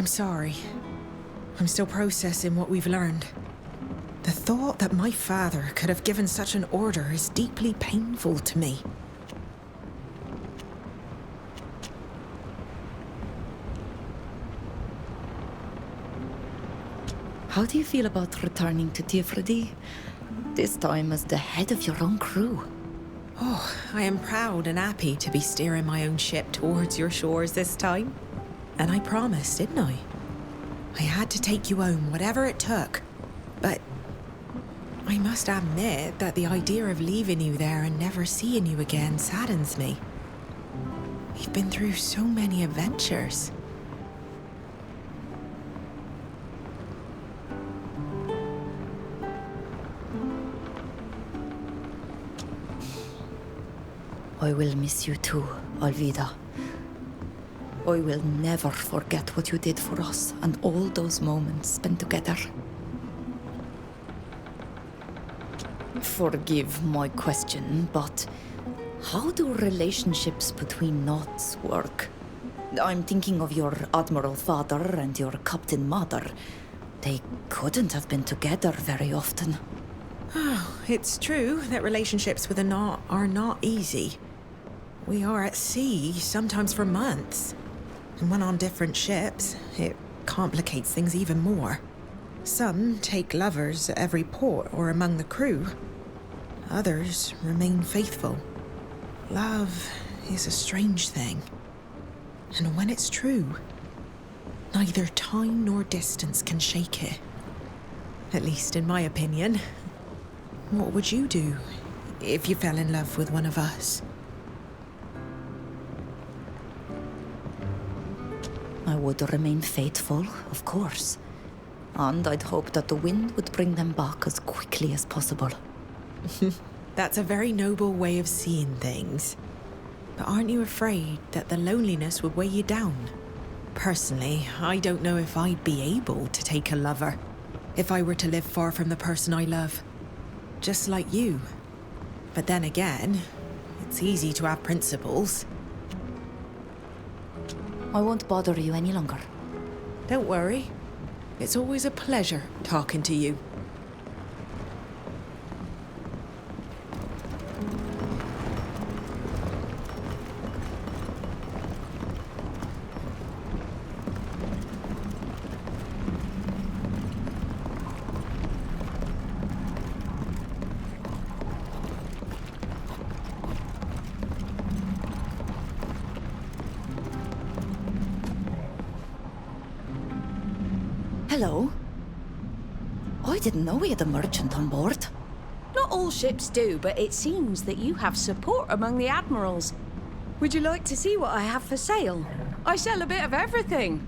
I'm sorry. I'm still processing what we've learned. The thought that my father could have given such an order is deeply painful to me. How do you feel about returning to Tifredi? This time as the head of your own crew. Oh, I am proud and happy to be steering my own ship towards your shores this time. And I promised, didn't I? I had to take you home, whatever it took. But I must admit that the idea of leaving you there and never seeing you again saddens me. We've been through so many adventures. I will miss you too, Alvida. I will never forget what you did for us and all those moments spent together. Forgive my question, but how do relationships between knots work? I'm thinking of your Admiral father and your Captain mother. They couldn't have been together very often. Oh, it's true that relationships with a knot are not easy. We are at sea, sometimes for months. And when on different ships, it complicates things even more. Some take lovers at every port or among the crew. Others remain faithful. Love is a strange thing. And when it's true, neither time nor distance can shake it. At least in my opinion. What would you do if you fell in love with one of us? I would remain faithful, of course. And I'd hope that the wind would bring them back as quickly as possible. That's a very noble way of seeing things. But aren't you afraid that the loneliness would weigh you down? Personally, I don't know if I'd be able to take a lover if I were to live far from the person I love. Just like you. But then again, it's easy to have principles. I won't bother you any longer. Don't worry. It's always a pleasure talking to you. Hello? I didn't know we had a merchant on board. Not all ships do, but it seems that you have support among the admirals. Would you like to see what I have for sale? I sell a bit of everything.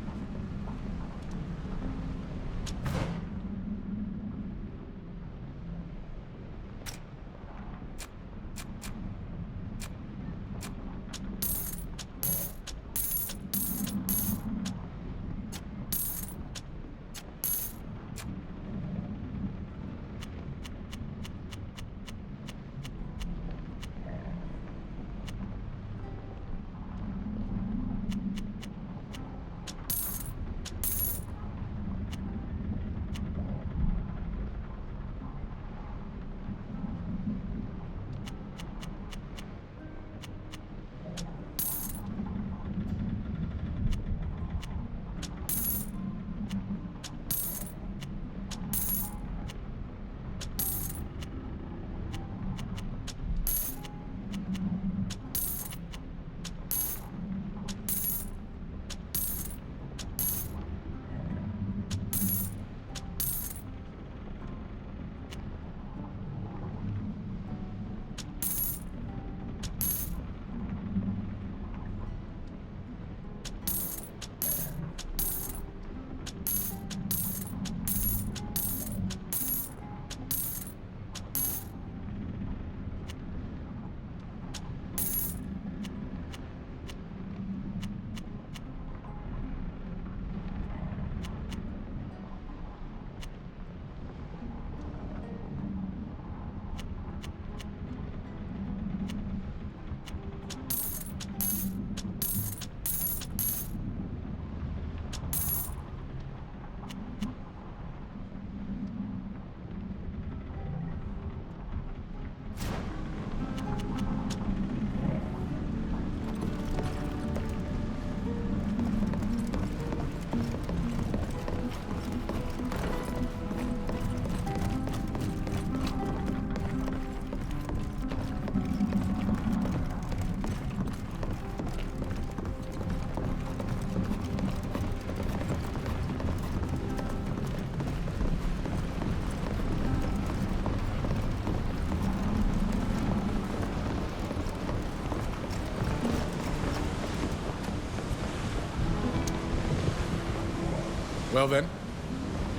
Well then,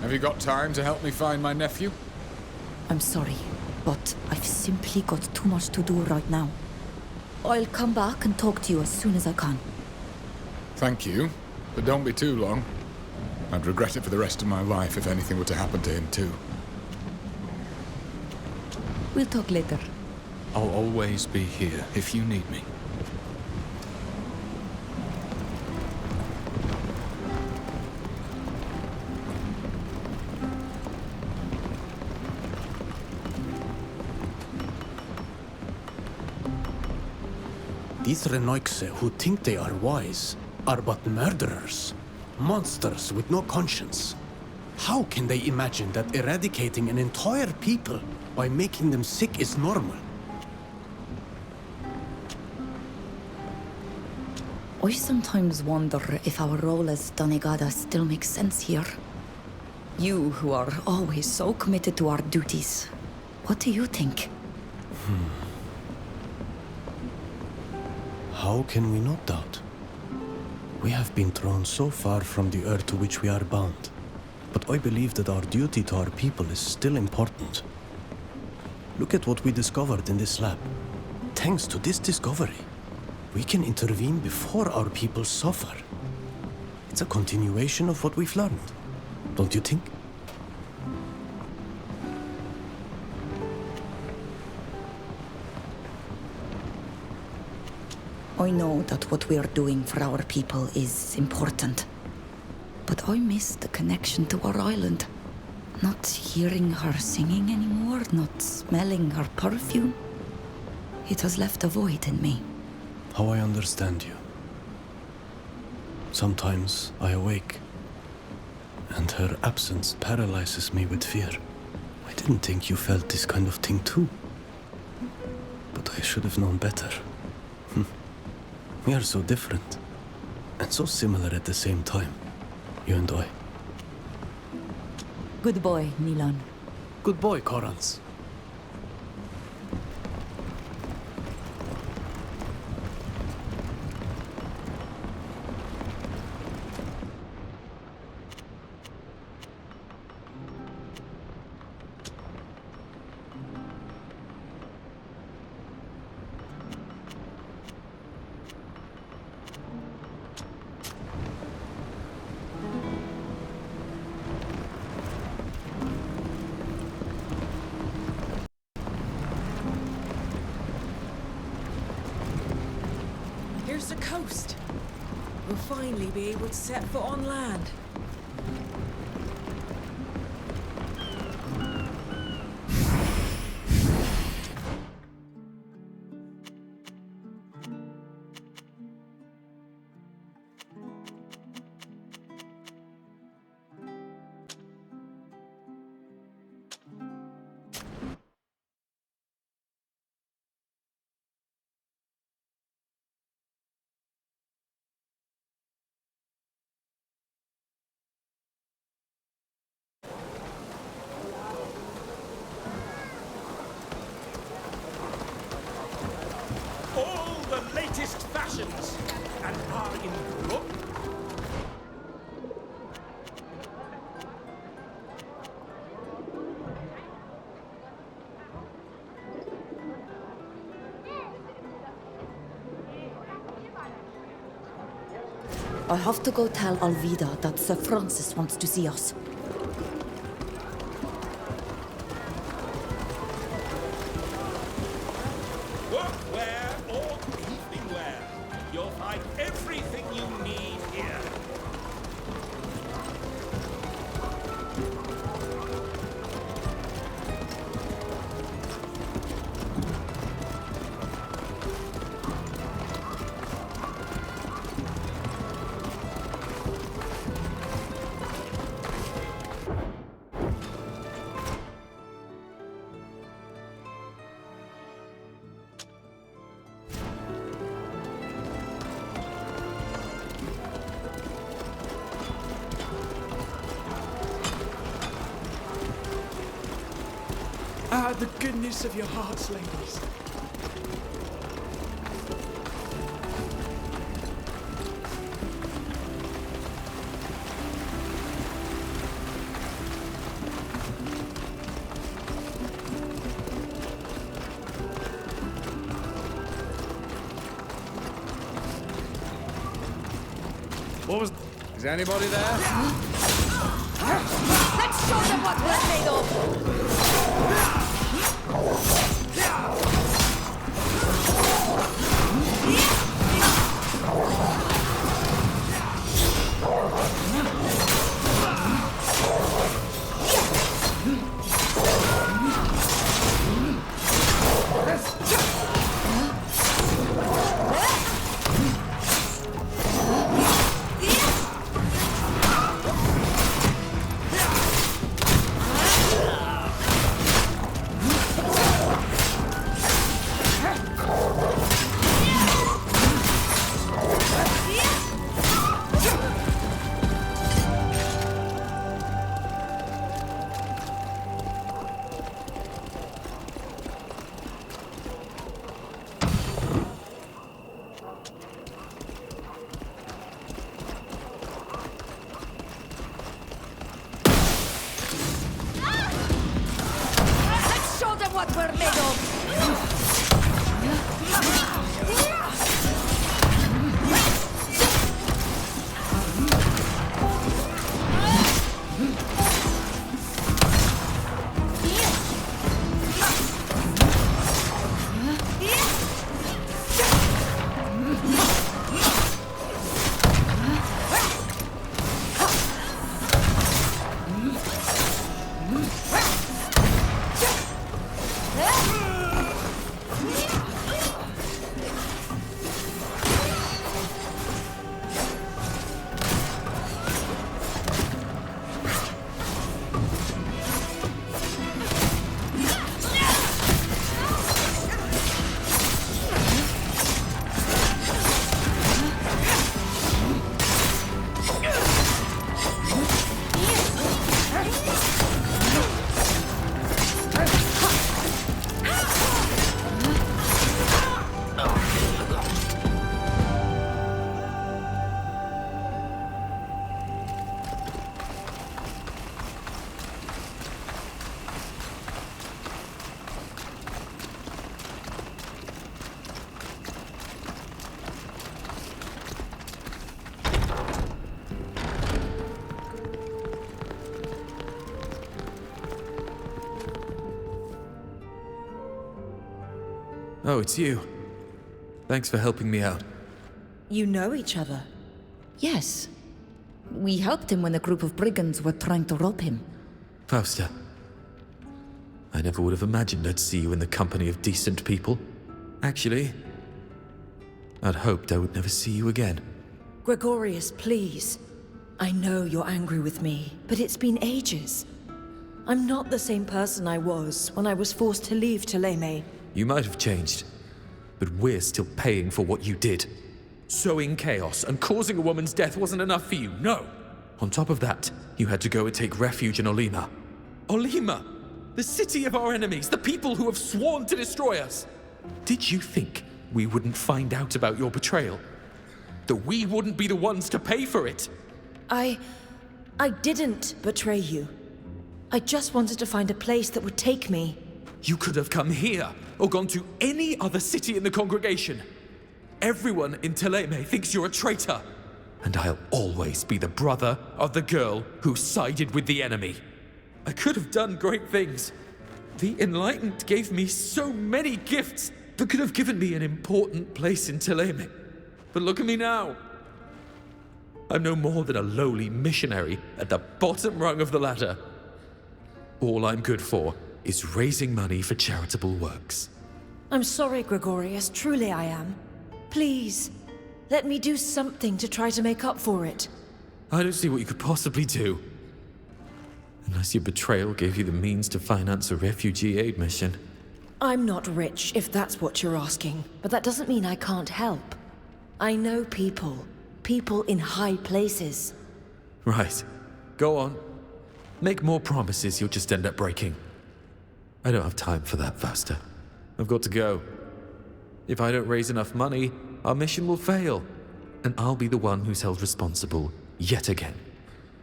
have you got time to help me find my nephew? I'm sorry, but I've simply got too much to do right now. I'll come back and talk to you as soon as I can. Thank you, but don't be too long. I'd regret it for the rest of my life if anything were to happen to him too. We'll talk later. I'll always be here if you need me. These Renoixe who think they are wise are but murderers, monsters with no conscience. How can they imagine that eradicating an entire people by making them sick is normal? I sometimes wonder if our role as Danegada still makes sense here. You, who are always so committed to our duties, what do you think? How can we not doubt? We have been thrown so far from the earth to which we are bound. But I believe that our duty to our people is still important. Look at what we discovered in this lab. Thanks to this discovery, we can intervene before our people suffer. It's a continuation of what we've learned, don't you think? I know that what we are doing for our people is important. But I miss the connection to our island. Not hearing her singing anymore, not smelling her perfume. It has left a void in me. How I understand you. Sometimes I awake, and her absence paralyzes me with fear. I didn't think you felt this kind of thing too. But I should have known better. We are so different, and so similar at the same time, you and I. Good boy, Milan. Good boy, Korans. Here's the coast. We'll finally be able to set foot on land. All the latest fashions and are in look. I have to go tell Alvida that Sir Francis wants to see us. Workwear or evening wear, you'll find everything you need here. Ah, the goodness of your hearts, ladies. What was... Is anybody there? Let's show them what we're made of! What we're made of! Oh, it's you. Thanks for helping me out. You know each other? Yes. We helped him when a group of brigands were trying to rob him. Fausta. I never would have imagined I'd see you in the company of decent people. Actually, I'd hoped I would never see you again. Gregorius, please. I know you're angry with me, but it's been ages. I'm not the same person I was when I was forced to leave Thélème. You might have changed, but we're still paying for what you did. Sowing chaos and causing a woman's death wasn't enough for you, no! On top of that, you had to go and take refuge in Olima. Olima! The city of our enemies, the people who have sworn to destroy us! Did you think we wouldn't find out about your betrayal? That we wouldn't be the ones to pay for it? I didn't betray you. I just wanted to find a place that would take me. You could have come here, or gone to any other city in the congregation. Everyone in Thélème thinks you're a traitor. And I'll always be the brother of the girl who sided with the enemy. I could have done great things. The Enlightened gave me so many gifts that could have given me an important place in Thélème. But look at me now. I'm no more than a lowly missionary at the bottom rung of the ladder. All I'm good for is raising money for charitable works. I'm sorry, Gregorius. Truly I am. Please, let me do something to try to make up for it. I don't see what you could possibly do. Unless your betrayal gave you the means to finance a refugee aid mission. I'm not rich, if that's what you're asking, but that doesn't mean I can't help. I know people. People in high places. Right. Go on. Make more promises you'll just end up breaking. I don't have time for that, Fausta. I've got to go. If I don't raise enough money, our mission will fail. And I'll be the one who's held responsible yet again.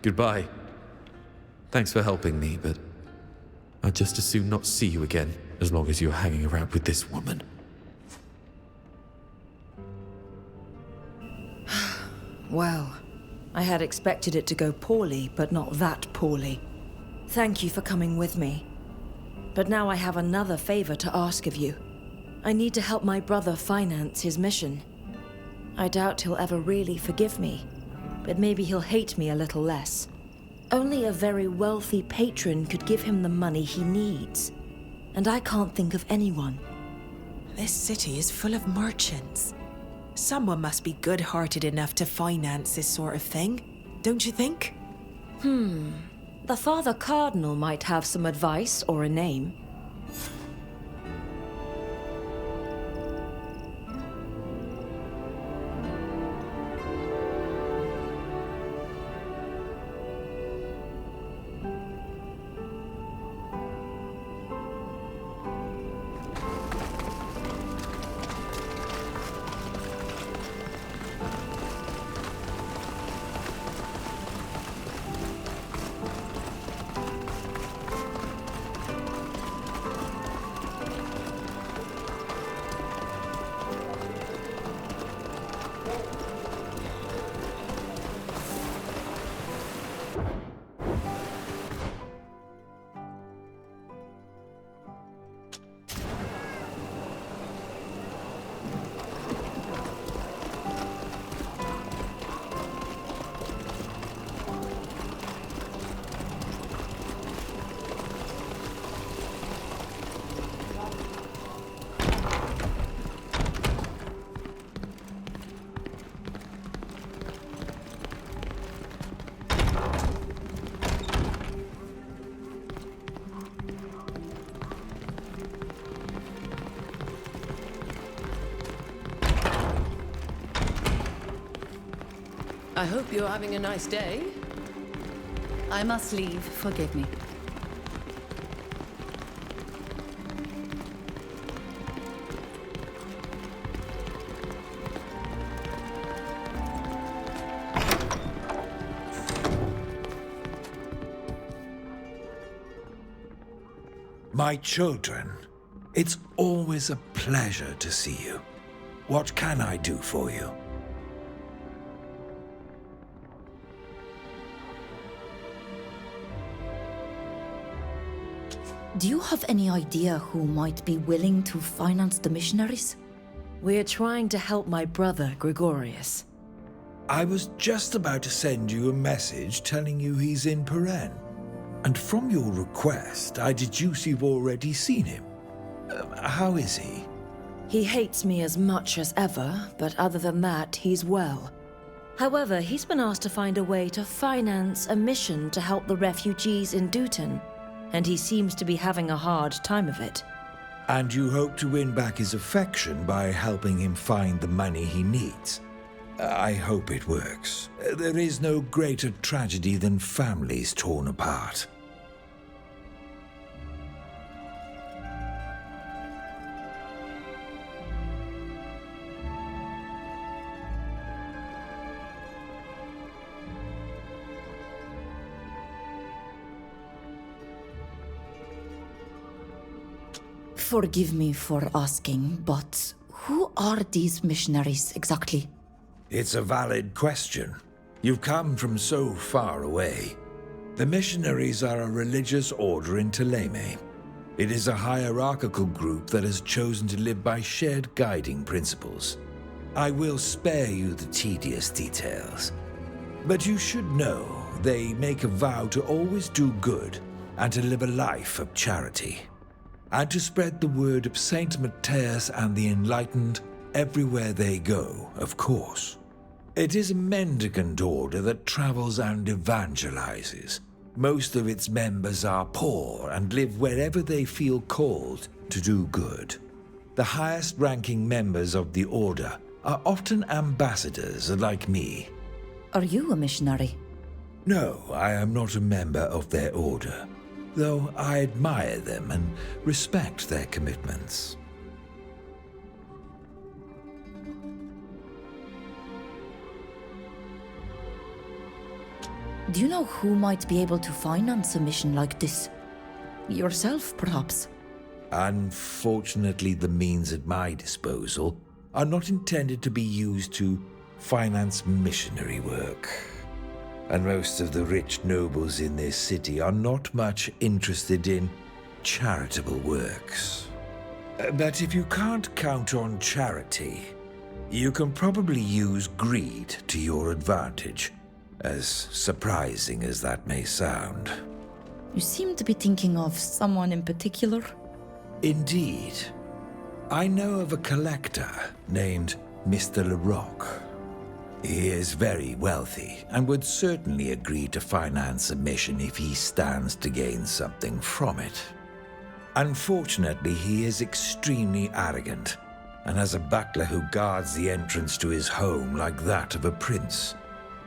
Goodbye. Thanks for helping me, but I'd just as soon not see you again as long as you're hanging around with this woman. Well, I had expected it to go poorly, but not that poorly. Thank you for coming with me. But now I have another favor to ask of you. I need to help my brother finance his mission. I doubt he'll ever really forgive me, but maybe he'll hate me a little less. Only a very wealthy patron could give him the money he needs, and I can't think of anyone. This city is full of merchants. Someone must be good-hearted enough to finance this sort of thing, don't you think? The Father Cardinal might have some advice or a name. I hope you're having a nice day. I must leave, forgive me. My children, it's always a pleasure to see you. What can I do for you? Do you have any idea who might be willing to finance the missionaries? We're trying to help my brother, Gregorius. I was just about to send you a message telling you he's in Peren. And from your request, I deduce you've already seen him. How is he? He hates me as much as ever, but other than that, he's well. However, he's been asked to find a way to finance a mission to help the refugees in Dutton, and he seems to be having a hard time of it. And you hope to win back his affection by helping him find the money he needs. I hope it works. There is no greater tragedy than families torn apart. Forgive me for asking, but who are these missionaries exactly? It's a valid question. You've come from so far away. The missionaries are a religious order in Thélème. It is a hierarchical group that has chosen to live by shared guiding principles. I will spare you the tedious details. But you should know they make a vow to always do good and to live a life of charity, and to spread the word of Saint Matthias and the enlightened everywhere they go, of course. It is a mendicant order that travels and evangelizes. Most of its members are poor and live wherever they feel called to do good. The highest-ranking members of the order are often ambassadors like me. Are you a missionary? No, I am not a member of their order, though I admire them and respect their commitments. Do you know who might be able to finance a mission like this? Yourself, perhaps? Unfortunately, the means at my disposal are not intended to be used to finance missionary work. and most of the rich nobles in this city are not much interested in charitable works. But if you can't count on charity, you can probably use greed to your advantage, as surprising as that may sound. You seem to be thinking of someone in particular. Indeed. I know of a collector named Mr. Larocque. He is very wealthy and would certainly agree to finance a mission if he stands to gain something from it. Unfortunately, he is extremely arrogant and has a butler who guards the entrance to his home like that of a prince.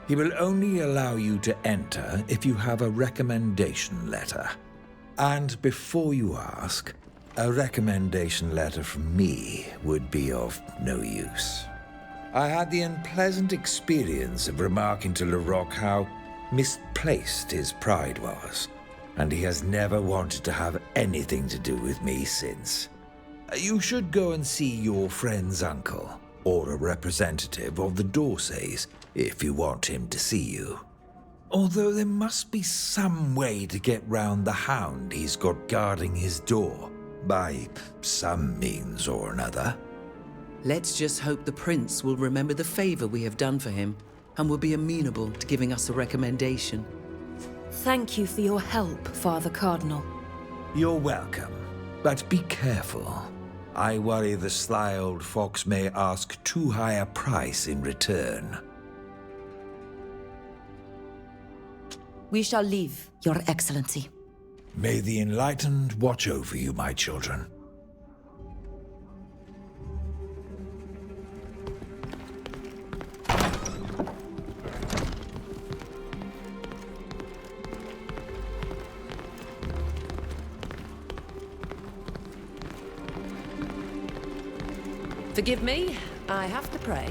He will only allow you to enter if you have a recommendation letter. And before you ask, a recommendation letter from me would be of no use. I had the unpleasant experience of remarking to Larocque how misplaced his pride was, and he has never wanted to have anything to do with me since. You should go and see your friend's uncle, or a representative of the Dorsays, if you want him to see you. Although there must be some way to get round the hound he's got guarding his door, by some means or another. Let's just hope the prince will remember the favor we have done for him and will be amenable to giving us a recommendation. Thank you for your help, Father Cardinal. You're welcome, but be careful. I worry the sly old fox may ask too high a price in return. We shall leave, Your Excellency. May the Enlightened watch over you, my children. Forgive me, I have to pray.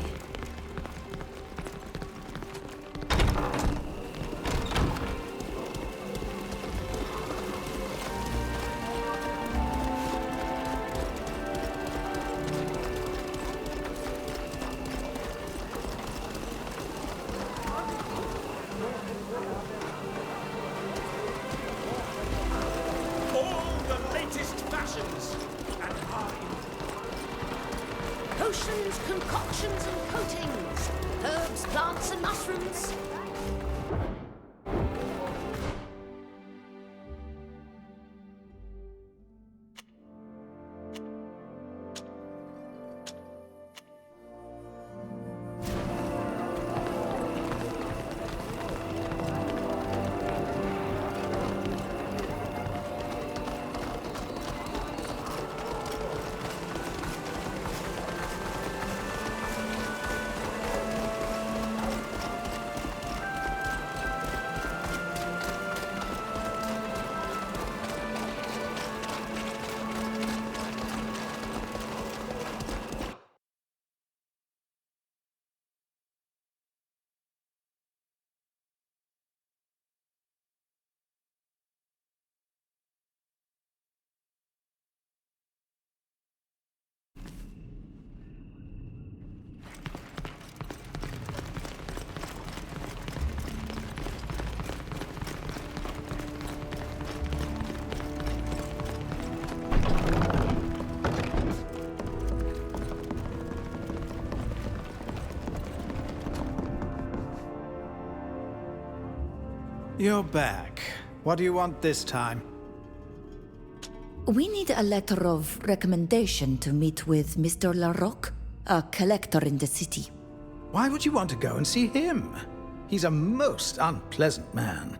All the latest fashions and high. Potions, concoctions, and coatings. Herbs, plants, and mushrooms. You're back. What do you want this time? We need a letter of recommendation to meet with Mr. Larocque, a collector in the city. Why would you want to go and see him? He's a most unpleasant man.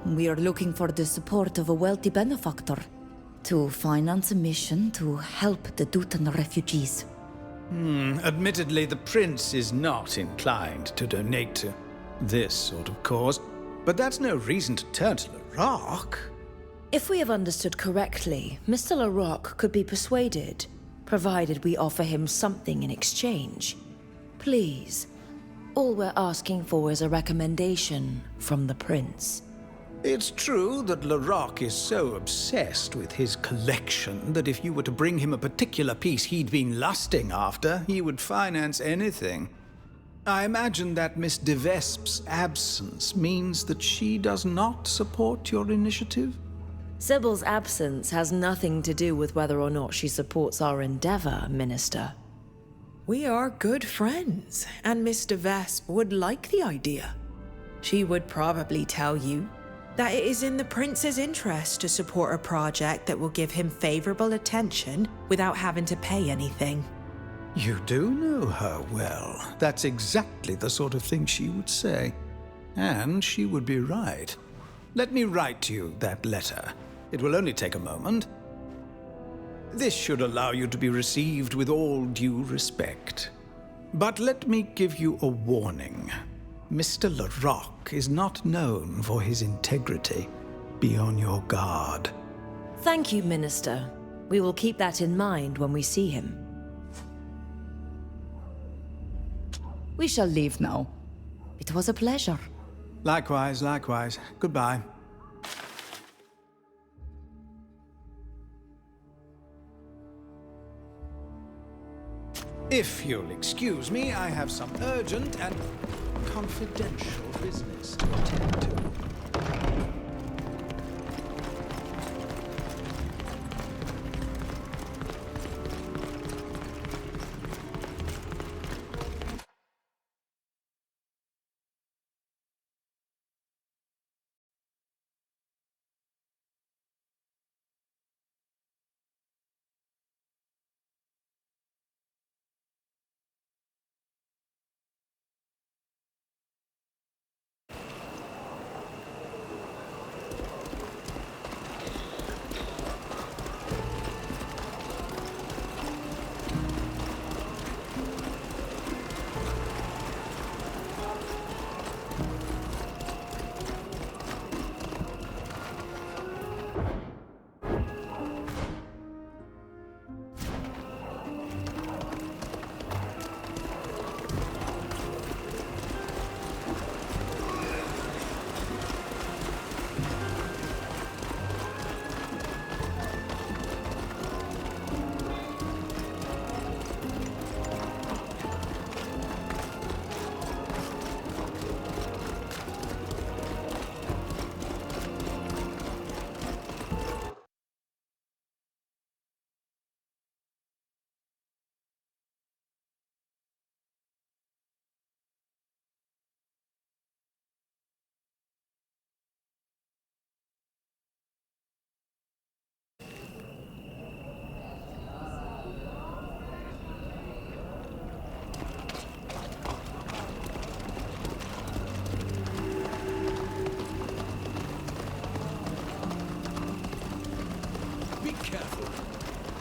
We are looking for the support of a wealthy benefactor to finance a mission to help the Dutan refugees. Admittedly, the prince is not inclined to donate to this sort of cause, but that's no reason to turn to Larocque. If we have understood correctly, Mr. Larocque could be persuaded, provided we offer him something in exchange. Please, all we're asking for is a recommendation from the prince. It's true that Larocque is so obsessed with his collection that if you were to bring him a particular piece he'd been lusting after, he would finance anything. I imagine that Miss de Vesp's absence means that she does not support your initiative? Sybil's absence has nothing to do with whether or not she supports our endeavor, Minister. We are good friends, and Miss de Vesp would like the idea. She would probably tell you that it is in the prince's interest to support a project that will give him favorable attention without having to pay anything. You do know her well. That's exactly the sort of thing she would say. And she would be right. Let me write you that letter. It will only take a moment. This should allow you to be received with all due respect. But let me give you a warning. Mr. Larocque is not known for his integrity. Be on your guard. Thank you, Minister. We will keep that in mind when we see him. We shall leave now. It was a pleasure. Likewise, likewise. Goodbye. If you'll excuse me, I have some urgent and confidential business to attend to.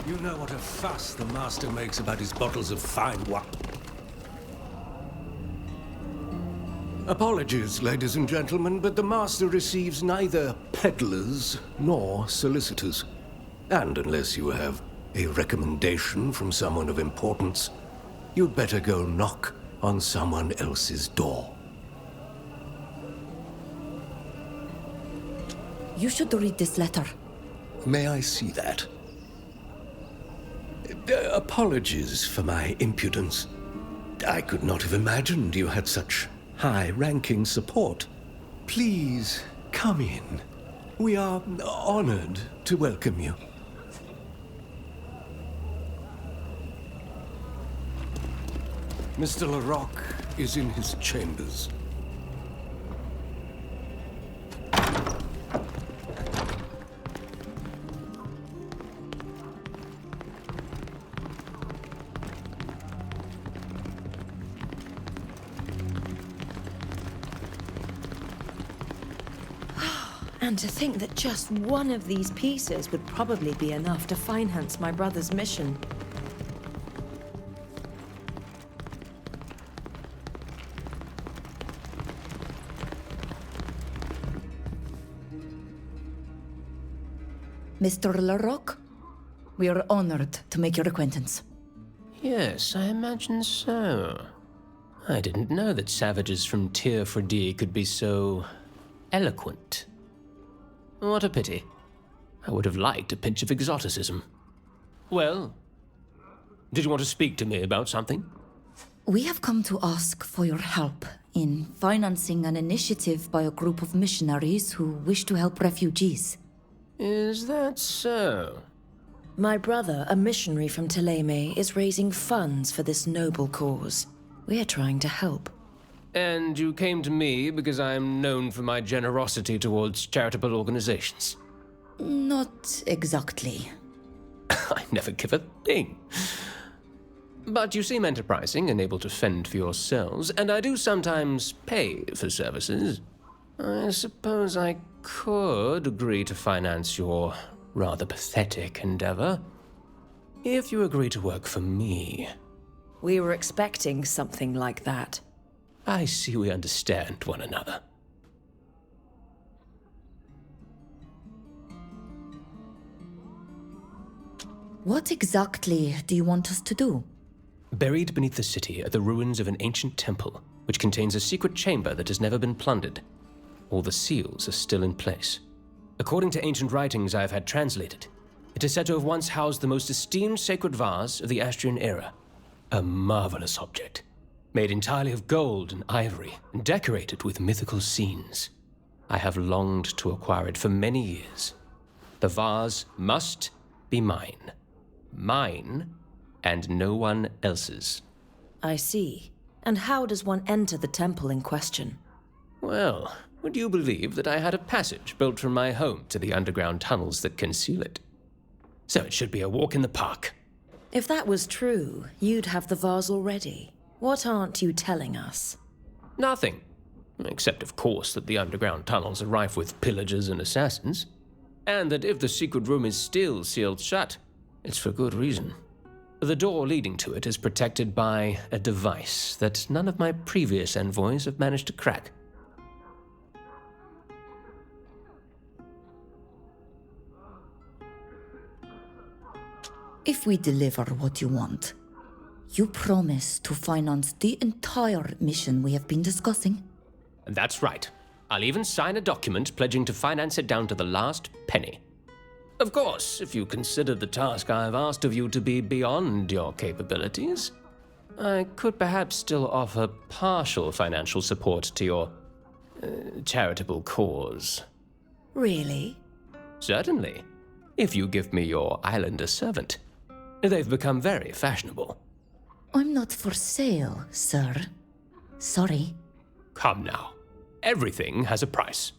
You know what a fuss the master makes about his bottles of fine wine. Apologies, ladies and gentlemen, but the master receives neither peddlers nor solicitors. And unless you have a recommendation from someone of importance, you'd better go knock on someone else's door. You should read this letter. May I see that? Apologies for my impudence. I could not have imagined you had such high-ranking support. Please, come in. We are honored to welcome you. Mr. Larocque is in his chambers. And to think that just one of these pieces would probably be enough to finance my brother's mission. Mr. Larocque, we are honored to make your acquaintance. Yes, I imagine so. I didn't know that savages from Tier 4D could be so eloquent. What a pity. I would have liked a pinch of exoticism. Well, did you want to speak to me about something? We have come to ask for your help in financing an initiative by a group of missionaries who wish to help refugees. Is that so? My brother, a missionary from Thélème, is raising funds for this noble cause. We are trying to help. And you came to me because I am known for my generosity towards charitable organizations. Not exactly. I never give a thing. But you seem enterprising and able to fend for yourselves, and I do sometimes pay for services. I suppose I could agree to finance your rather pathetic endeavor, if you agree to work for me. We were expecting something like that. I see we understand one another. What exactly do you want us to do? Buried beneath the city are the ruins of an ancient temple, which contains a secret chamber that has never been plundered. All the seals are still in place. According to ancient writings I have had translated, it is said to have once housed the most esteemed sacred vase of the Astrian era. A marvelous object, made entirely of gold and ivory, and decorated with mythical scenes. I have longed to acquire it for many years. The vase must be mine. Mine, and no one else's. I see. And how does one enter the temple in question? Well, would you believe that I had a passage built from my home to the underground tunnels that conceal it? So it should be a walk in the park. If that was true, you'd have the vase already. What aren't you telling us? Nothing. Except, of course, that the underground tunnels are rife with pillagers and assassins. And that if the secret room is still sealed shut, it's for good reason. The door leading to it is protected by a device that none of my previous envoys have managed to crack. If we deliver what you want, you promise to finance the entire mission we have been discussing? That's right. I'll even sign a document pledging to finance it down to the last penny. Of course, if you consider the task I have asked of you to be beyond your capabilities, I could perhaps still offer partial financial support to your charitable cause. Really? Certainly. If you give me your islander servant. They've become very fashionable. I'm not for sale, sir. Sorry. Come now. Everything has a price.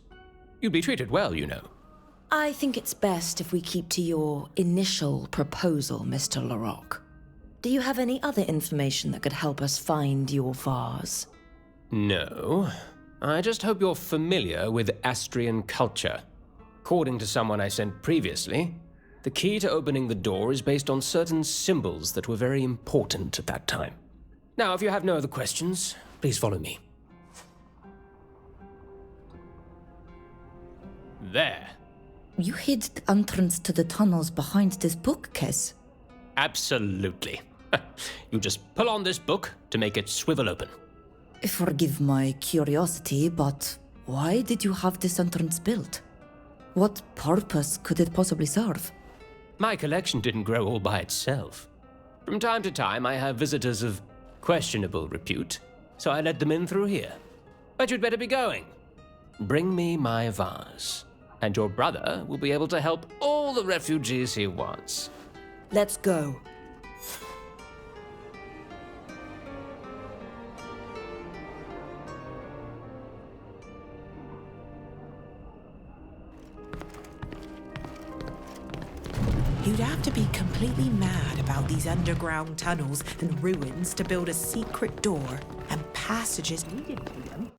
You'd be treated well, you know. I think it's best if we keep to your initial proposal, Mr. Larocque. Do you have any other information that could help us find your vase? No. I just hope you're familiar with Astrian culture. According to someone I sent previously, the key to opening the door is based on certain symbols that were very important at that time. Now, if you have no other questions, please follow me. There. You hid the entrance to the tunnels behind this bookcase. Absolutely. You just pull on this book to make it swivel open. Forgive my curiosity, but why did you have this entrance built? What purpose could it possibly serve? My collection didn't grow all by itself. From time to time, I have visitors of questionable repute, so I let them in through here. But you'd better be going. Bring me my vase, and your brother will be able to help all the refugees he wants. Let's go. You'd have to be completely mad about these underground tunnels and ruins to build a secret door and passages leading to them.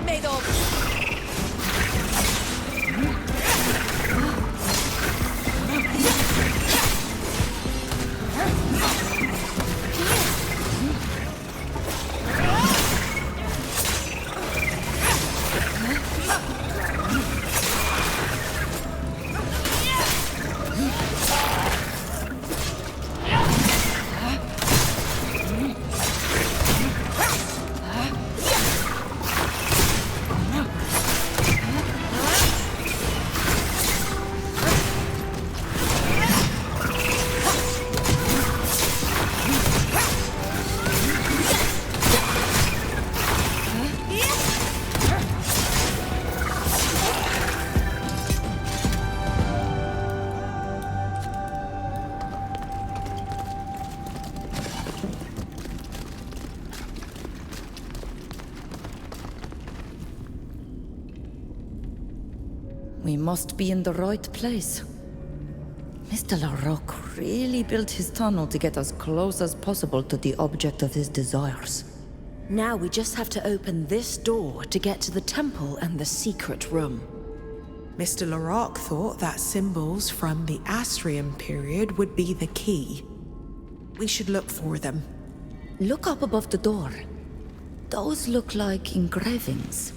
made of? We must be in the right place. Mr. Larocque really built his tunnel to get as close as possible to the object of his desires. Now we just have to open this door to get to the temple and the secret room. Mr. Larocque thought that symbols from the Astrium period would be the key. We should look for them. Look up above the door. Those look like engravings.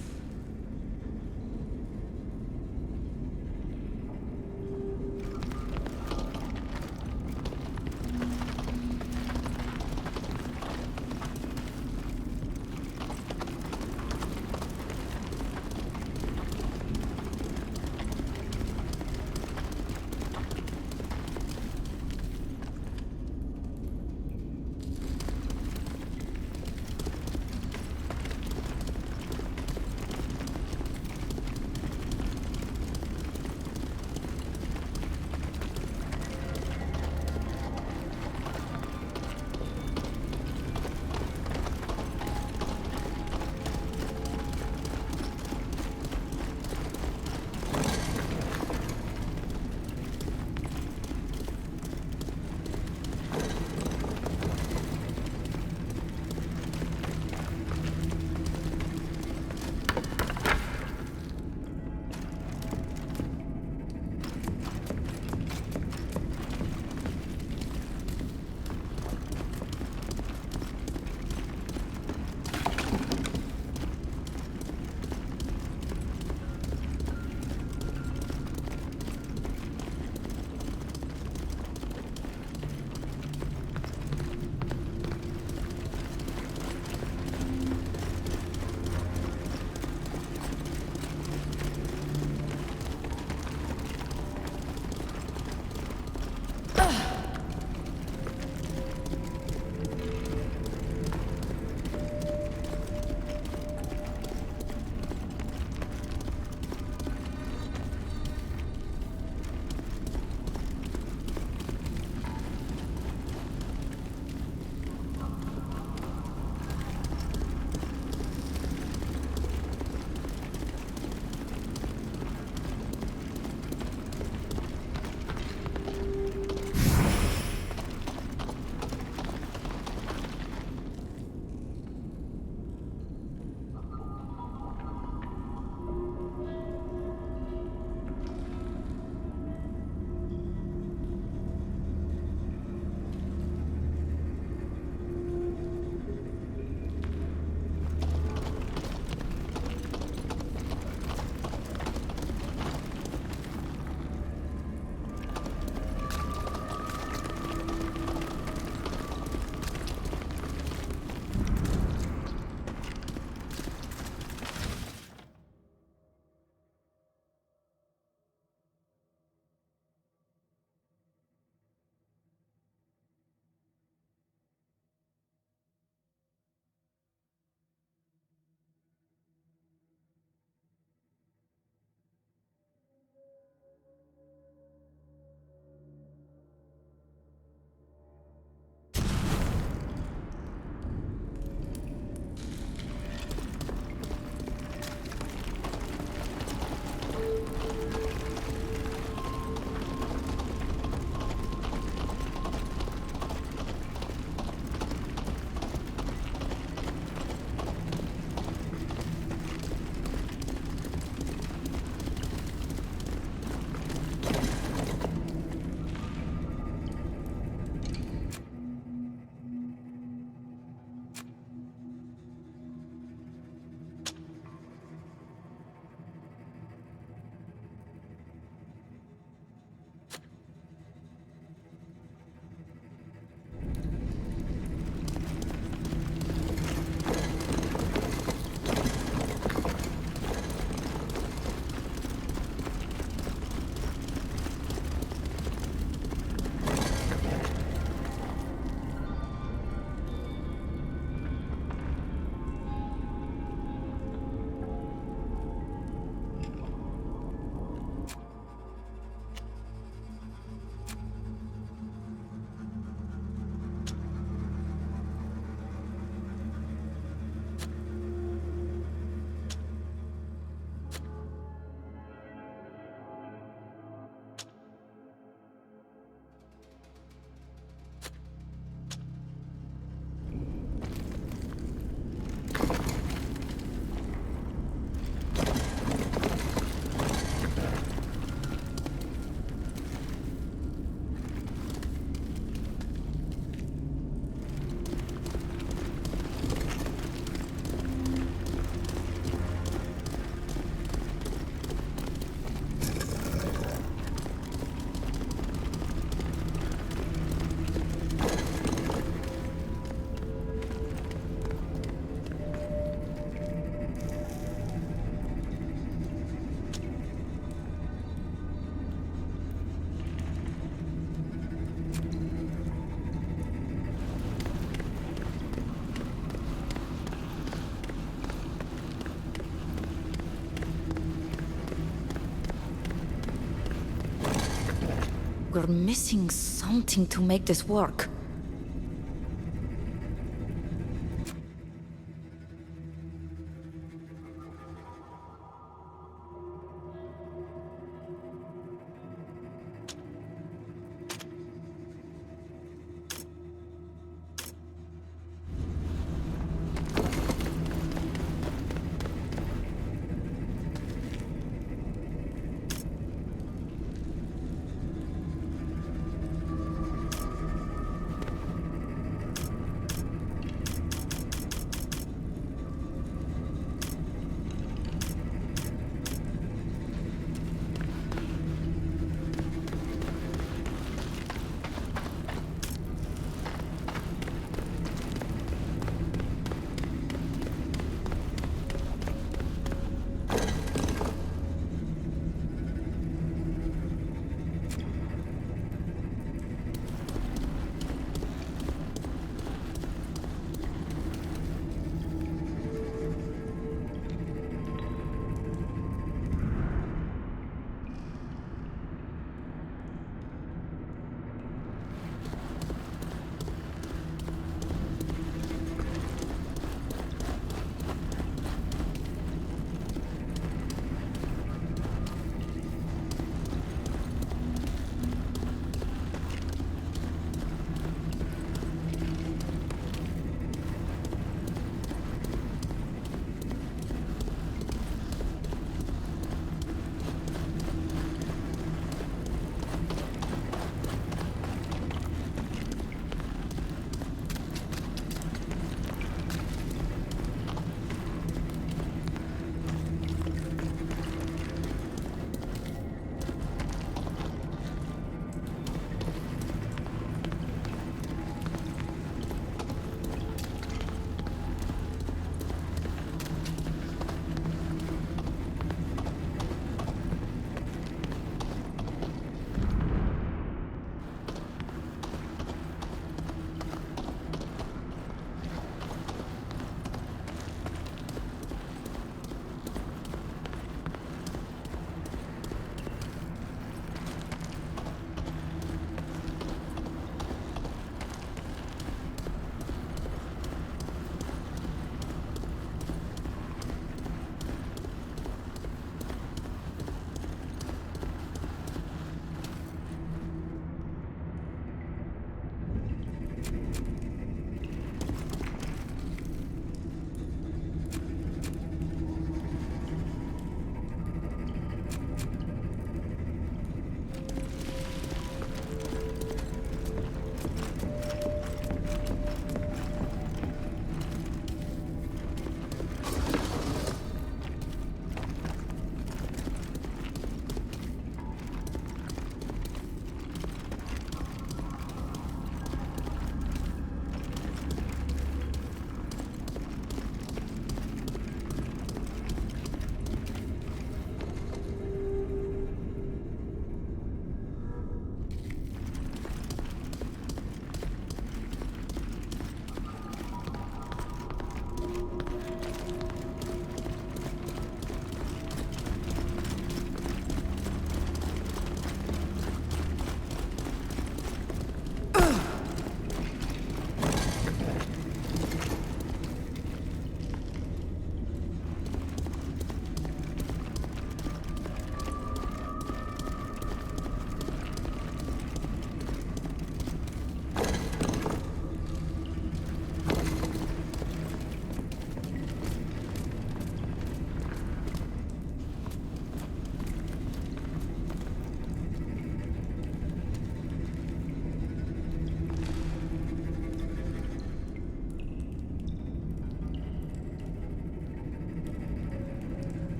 We're missing something to make this work.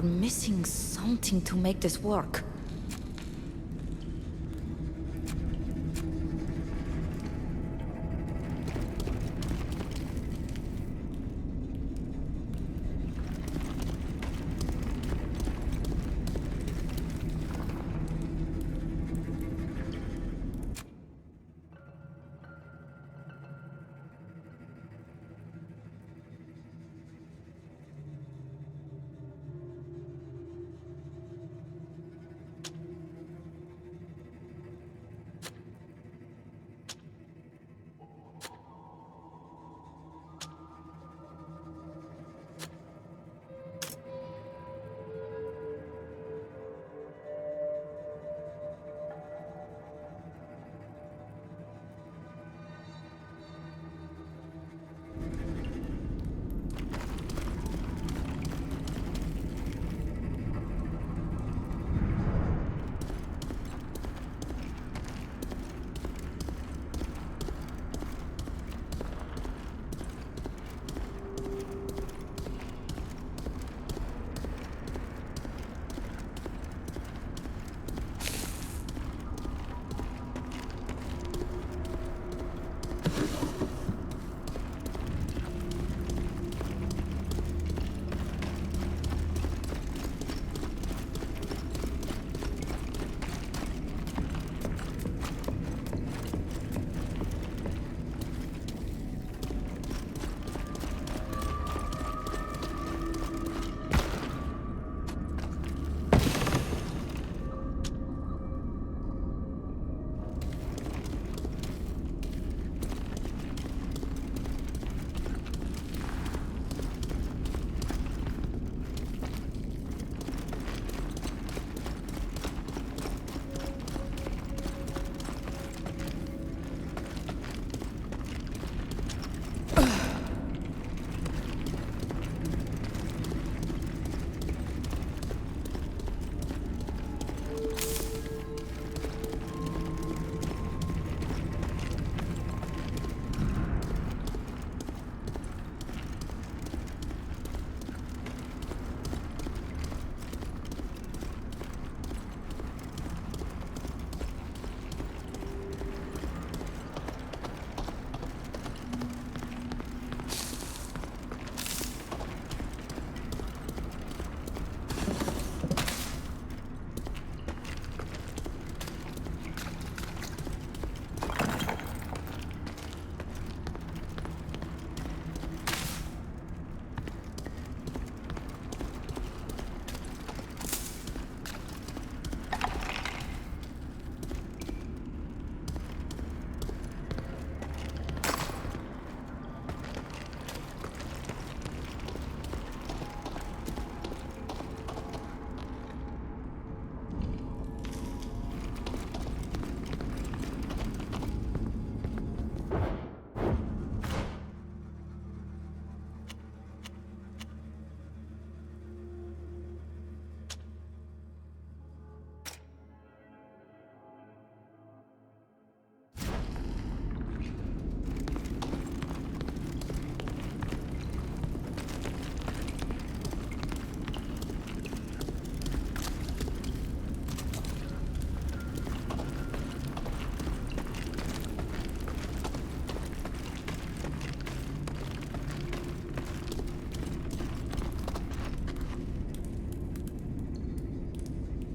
You're missing something to make this work.